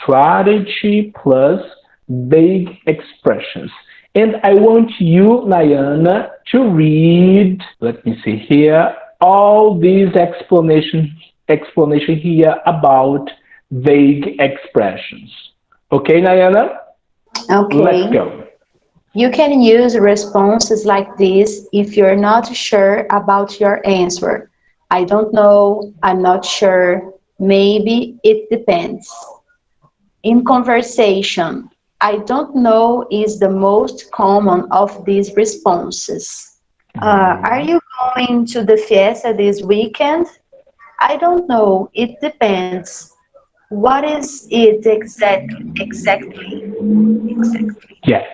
strategy plus vague expressions. And I want you, Nayana, to read, let me see here, all these explanation here about vague expressions. Okay, Nayana? Let's Okay. go. You can use responses like this if you're not sure about your answer. I don't know, I'm not sure, maybe, it depends. In conversation, I don't know is the most common of these responses. Are Mhm. you going to the fiesta this weekend? I don't know, it depends. What is it exactly? Yeah,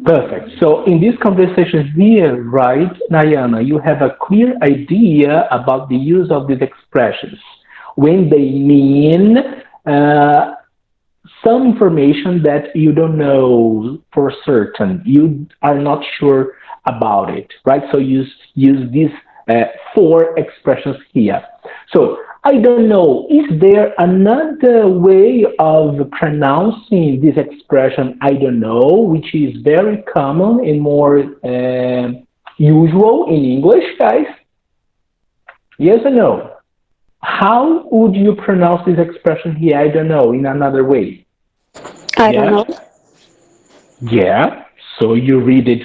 perfect. So in this conversation here, right, Nayana, you have a clear idea about the use of these expressions when they mean uh, some information that you don't know for certain. You are not sure about it, right? So use these four expressions here. So I don't know. Is there another way of pronouncing this expression? I don't know, which is very common and more usual in English, guys. Yes or no? How would you pronounce this expression here? I don't know in another way. I don't Yeah? know. Yeah, so you read it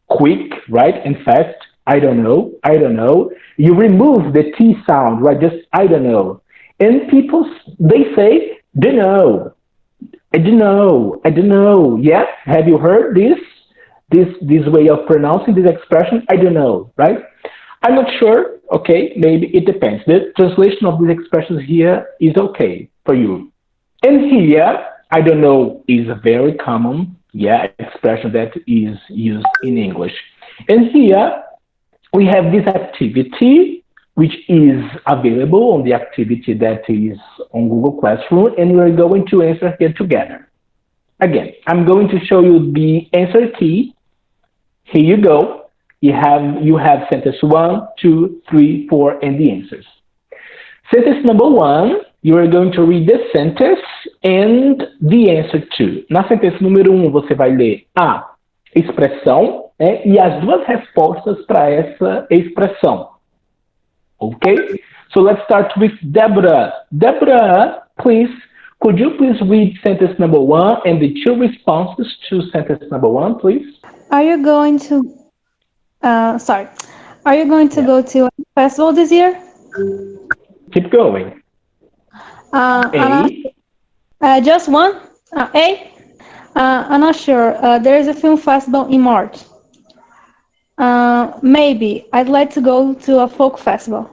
quick, right? And fast. I don't know. I don't know. You remove the T sound, right? Just I don't know. And people they say, don't know. I don't know. I don't know. Yeah, have you heard this? This way of pronouncing this expression? I don't know, right? I'm not sure. Okay, maybe it depends. The translation of these expressions here is okay for you. And here, I don't know is a very common, yeah, expression that is used in English. And here we have this activity, which is available on the activity that is on Google Classroom, and we're going to answer here together. Again, I'm going to show you the answer key. Here you go. You have sentence one, two, three, four, and the answers. Sentence number one, you are going to read the sentence and the answer to. Na sentença número um, você vai ler a expressão e as duas respostas para essa expressão. Okay? So let's start with Deborah. Deborah, please, could you please read sentence number one and the two responses to sentence number one, please? Are you going to? Sorry. Are you going to Yeah. go to a festival this year? Keep going. I'm not, A. just one. A. I'm not sure. There is a film festival in March. Maybe I'd like to go to a folk festival.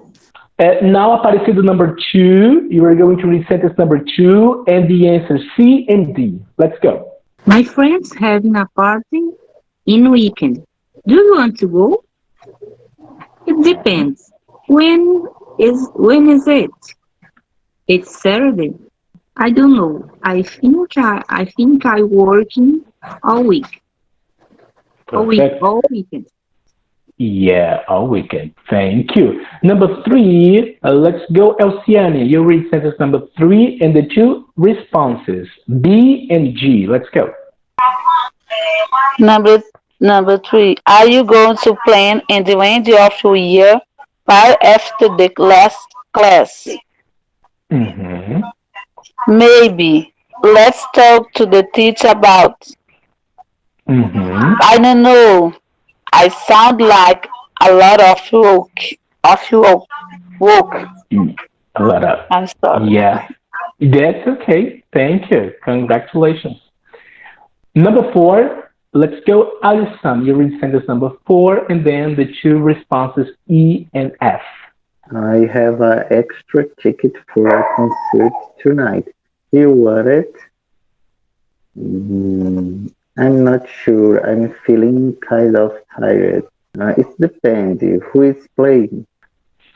Now, Aparecido number two, you are going to read sentence number two and the answer C and D. Let's go. My friend's having a party in weekend. Do you want to go? It depends. When is it? It's Saturday. I don't know. I think I working all week. Perfect. All weekend. Yeah, all weekend. Thank you. Number three, let's go, Elciane. You read sentence number three and the two responses, B and G. Let's go. Number number three. Are you going to plan in the end of the year right after the last class? Mm-hmm. Maybe. Let's talk to the teacher about. Mm-hmm. I don't know. I sound like a lot of work. Of your work. A lot of. I'm sorry. Yeah, that's okay. Thank you. Congratulations. Number four, let's go, Alison. You read sentence number four and then the two responses, E and F. I have an extra ticket for a concert tonight. You want it? I'm not sure. I'm feeling kind of tired. It depends who is playing.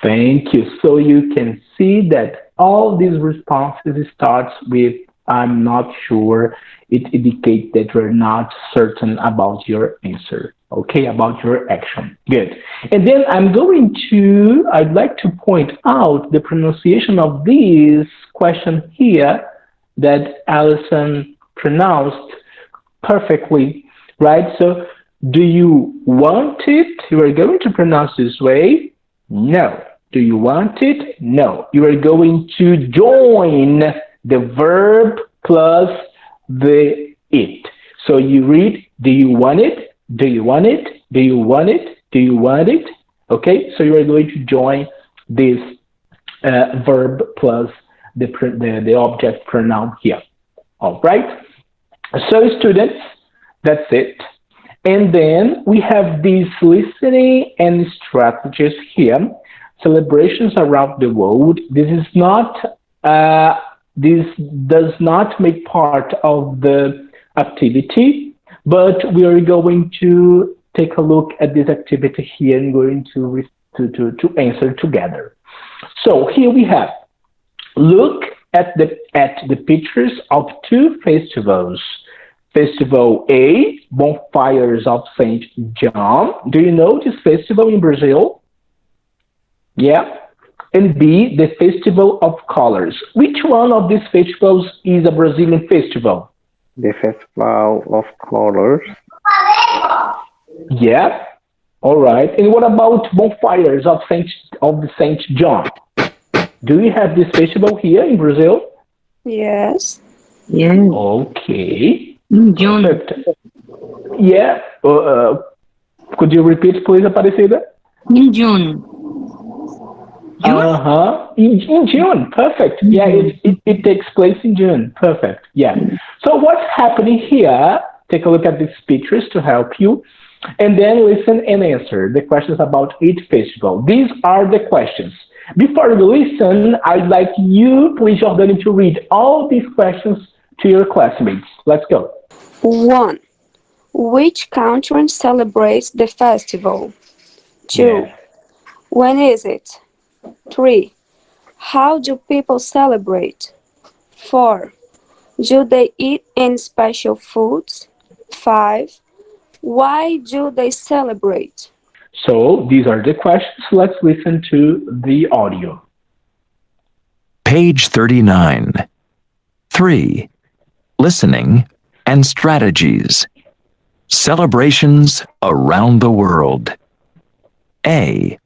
Thank you. So you can see that all these responses starts with I'm not sure. It indicates that you're not certain about your answer. Okay, about your action. Good. And then I'd like to point out the pronunciation of this question here. that Alison pronounced perfectly, right? So, do you want it? You are going to pronounce this way. No. Do you want it? No. You are going to join the verb plus the it. So you read, do you want it? Do you want it? Do you want it? Do you want it? Okay, so you are going to join this verb plus the object pronoun here. All right. So students, that's it. And then we have these listening and strategies here. Celebrations around the world. This is not. This does not make part of the activity, but we are going to take a look at this activity here and going to answer together. So here we have. Look at the pictures of two festivals. Festival A, Bonfires of St. John. Do you know this festival in Brazil? Yeah. And B, the Festival of Colors. Which one of these festivals is a Brazilian festival? The Festival of Colors. Yeah. All right. And what about Bonfires of St. John? Do you have this festival here in Brazil? Yes. Yeah, Okay. in June. Perfect. Yeah. Could you repeat, please, Aparecida? In June. June? Uh-huh. In June. Perfect. Yeah, it takes place in June. Perfect. Yeah. So what's happening here? Take a look at these pictures to help you. And then listen and answer the questions about each festival. These are the questions. Before you listen, I'd like you, please, Jordani, to read all these questions to your classmates. Let's go. 1. Which country celebrates the festival? 2. Yeah. When is it? 3. How do people celebrate? 4. Do they eat any special foods? 5. Why do they celebrate? So these are the questions. Let's listen to the audio. Page 39. 3. Listening and strategies. Celebrations around the world. A.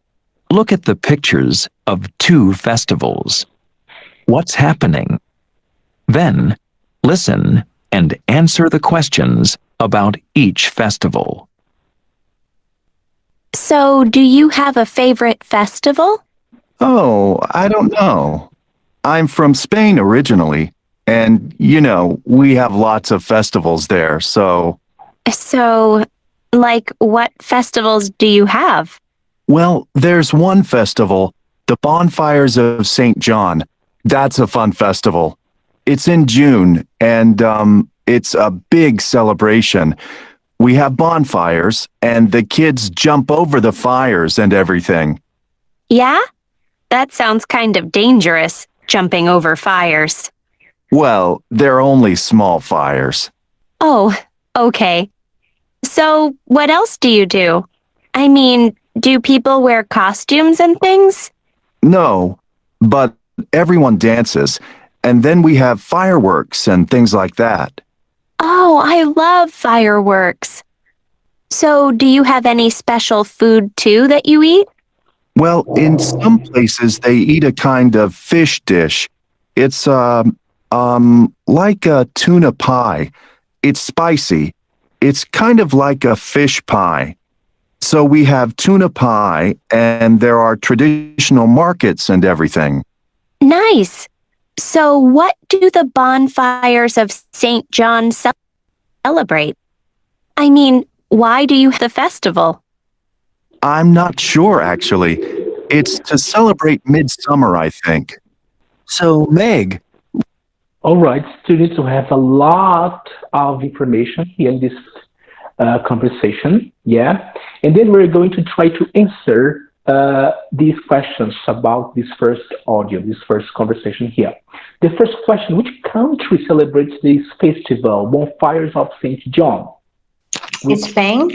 Look at the pictures of two festivals. What's happening? Then, listen and answer the questions about each festival. So, do you have a favorite festival? Oh, I don't know. I'm from Spain originally, and, we have lots of festivals there, so... So, like, what festivals do you have? Well, there's one festival, the Bonfires of St. John. That's a fun festival. It's in June, and it's a big celebration. We have bonfires, and the kids jump over the fires and everything. Yeah? That sounds kind of dangerous, jumping over fires. Well, they're only small fires. Oh, okay. So, what else do you do? I mean, do people wear costumes and things? No, but everyone dances, and then we have fireworks and things like that. Oh, I love fireworks. So, do you have any special food too that you eat? Well, in some places they eat a kind of fish dish. It's like a tuna pie. It's spicy. It's kind of like a fish pie. So we have tuna pie, and there are traditional markets and everything. Nice. So, what do the bonfires of St. John celebrate? I mean, why do you have the festival? I'm not sure, actually. It's to celebrate midsummer, I think. So, Meg. All right, students, we have a lot of information here in this conversation, yeah? And then we're going to try to answer these questions about this first audio, this first conversation here. The first question, which country celebrates this festival, Bonfires of St. John? Spain.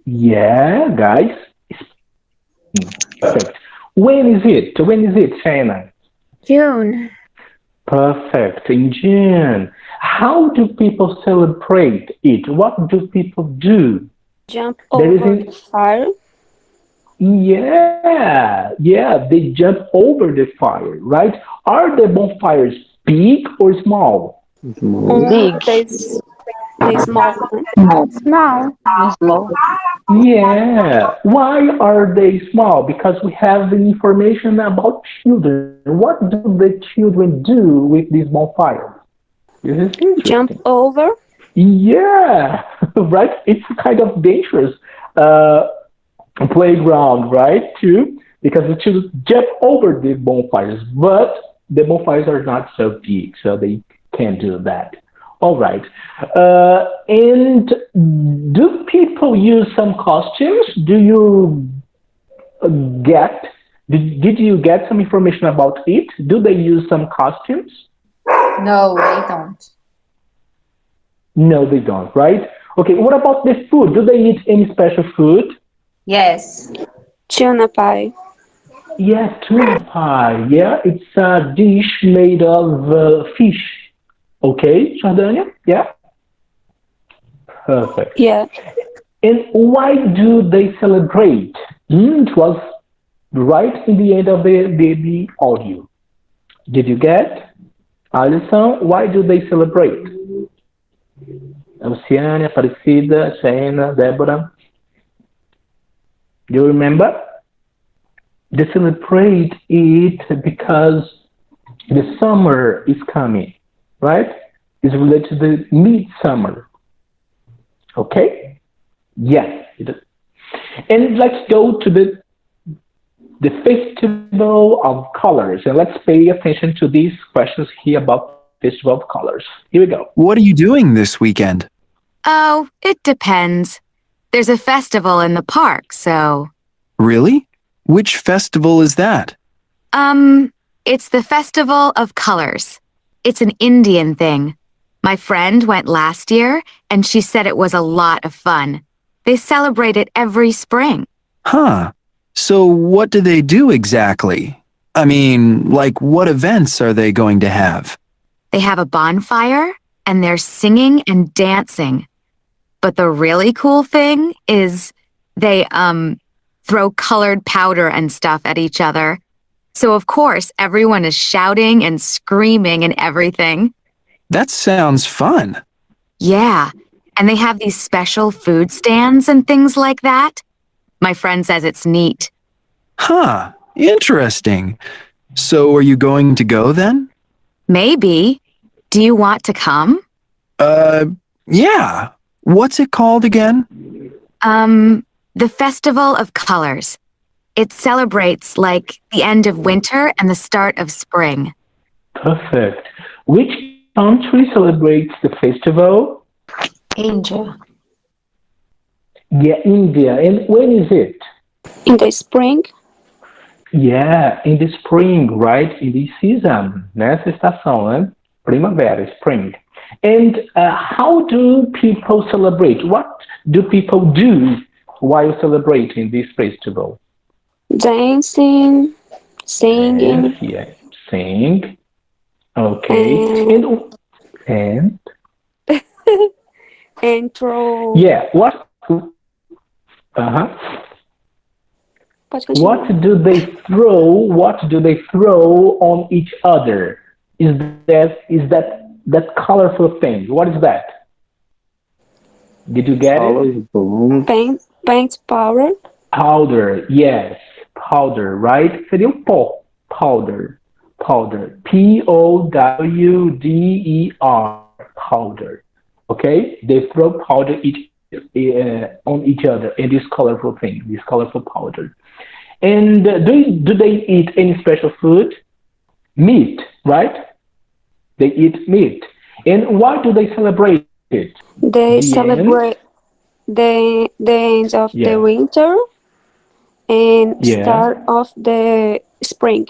Yeah, guys. Perfect. When is it? When is it, Shana? June. Perfect. In June. How do people celebrate it? What do people do? Jump There is over the fire. yeah, they jump over the fire, right? Are the bonfires big or small? Small. Big. The small one. Small. Small. Small. Yeah. Why are they small? Because we have the information about children. What do the children do with these bonfires? This is Jump interesting. over. Yeah, right. It's kind of dangerous uh, playground, right? Too, because the children jump over the bonfires, but the bonfires are not so big, so they can't do that. All right. And do people use some costumes? Do you get? Did you get some information about it? Do they use some costumes? No, they don't. No, they don't, right? Okay, what about the food? Do they eat any special food? Yes. Tuna pie. Yeah, tuna pie. Yeah, it's a dish made of fish. Okay, Jordania? Yeah, perfect. Yeah. And why do they celebrate? It was right in the end of the audio. Did you get? Alison, why do they celebrate? Luciane, Aparecida, Shaina, Deborah. Do you remember? They celebrate it because the summer is coming, right? It's related to the midsummer. Okay? Yes. It is. And let's go to the Festival of Colors. And let's pay attention to these questions here about Festival of Colors. Here we go. What are you doing this weekend? Oh, it depends. There's a festival in the park, so. Really? Which festival is that? It's the Festival of Colors. It's an Indian thing. My friend went last year, and she said it was a lot of fun. They celebrate it every spring. Huh. So what do they do exactly? I mean, like what events are they going to have? They have a bonfire, and they're singing and dancing. But the really cool thing is they, throw colored powder and stuff at each other. So of course, everyone is shouting and screaming and everything. That sounds fun. Yeah, and they have these special food stands and things like that. My friend says it's neat. Huh. Interesting. So are you going to go then? Maybe. Do you want to come? Yeah. What's it called again? The Festival of Colors. It celebrates like the end of winter and the start of spring. Perfect. Which country celebrates the festival? India. Yeah, India. And when is it? In the spring. Yeah, in the spring, right? In the season, nessa estação, né? Primavera, spring. And how do people celebrate? What do people do while celebrating this festival? Dancing, singing. Yeah, sing. Okay. And and throw. yeah, what? Pode continuar. What do they throw? What do they throw on each other? Is that colorful thing? What is that? Did you get it? Paint powder. Powder, yes, powder, right? Seria um pó, powder, Powder, powder. Okay, they throw powder on each other in this colorful thing, this colorful powder. And do they eat any special food? Meat, right? They eat meat. And why do they celebrate it? They celebrate the end of the winter and start of the spring.